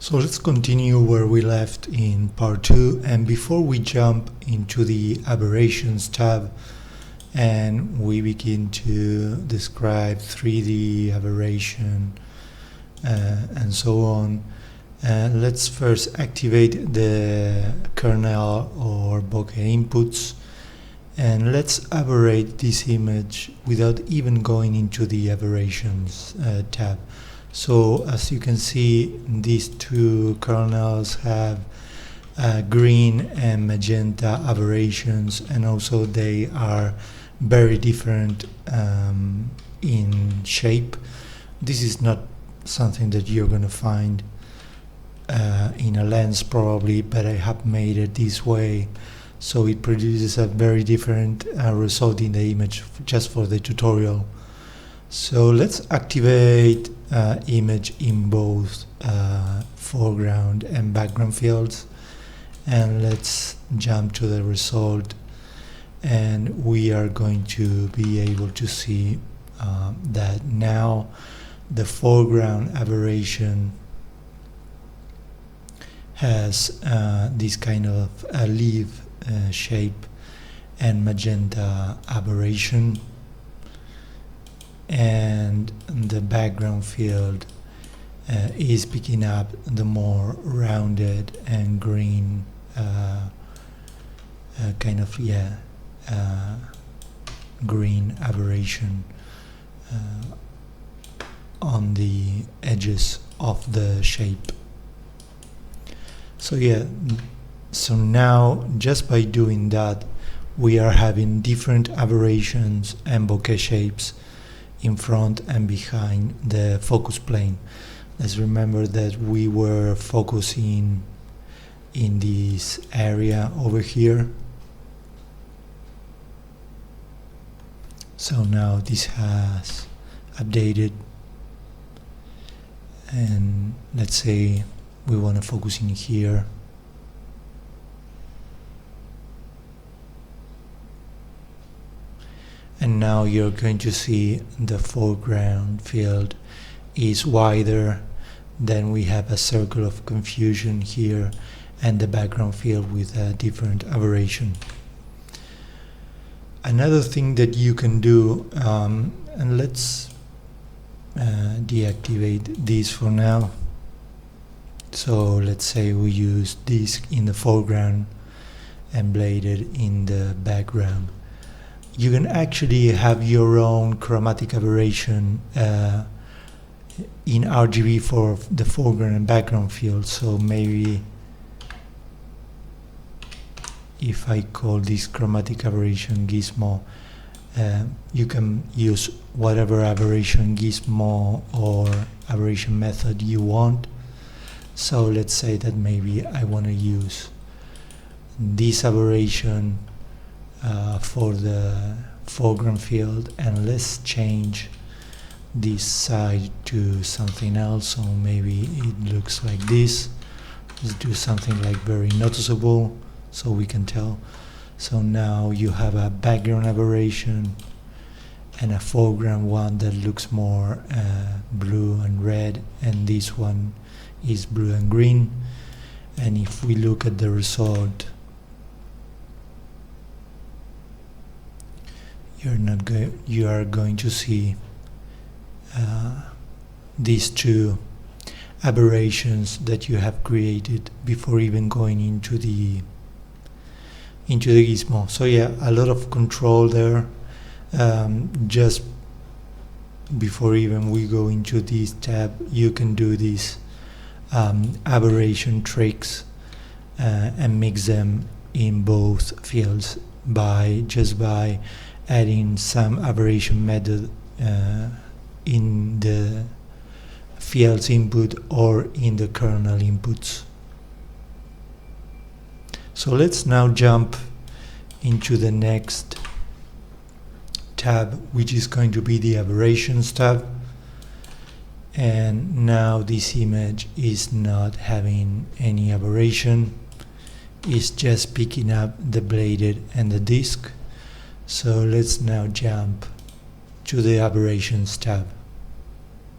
So let's continue where we left in part 2, and before we jump into the aberrations tab and we begin to describe 3D aberration and so on, let's first activate the kernel or bokeh inputs, and let's aberrate this image without even going into the aberrations tab. So as you can see, these two kernels have green and magenta aberrations, and also they are very different in shape. This is not something that you're going to find in a lens probably, but I have made it this way, so it produces a very different result in the image just for the tutorial. So let's activate image in both foreground and background fields, and let's jump to the result, and we are going to be able to see that now the foreground aberration has this kind of a leaf shape and magenta aberration, and the background field is picking up the more rounded and green green aberration on the edges of the shape. So now just by doing that, we are having different aberrations and bokeh shapes in front and behind the focus plane. Let's remember that we were focusing in this area over here. So now this has updated, and let's say we want to focus in here. And now you're going to see the foreground field is wider, then we have a circle of confusion here, and the background field with a different aberration. Another thing that you can do, and let's deactivate this for now. So let's say we use this in the foreground and bladed in the background. You can actually have your own chromatic aberration in RGB for the foreground and background field. So maybe if I call this chromatic aberration gizmo, you can use whatever aberration gizmo or aberration method you want. So let's say that maybe I want to use this aberration for the foreground field, and let's change this side to something else, so maybe it looks like this. Let's do something like very noticeable so we can tell. So now you have a background aberration and a foreground one that looks more blue and red, and this one is blue and green. And if we look at the result, you are going to see these two aberrations that you have created before even going into the gizmo. So yeah, a lot of control there. Just before even we go into this tab, you can do these aberration tricks and mix them in both fields by adding some aberration method in the field's input or in the kernel inputs. So let's now jump into the next tab, which is going to be the aberrations tab. And now this image is not having any aberration, it's just picking up the bladed and the disc. So let's now jump to the aberrations tab.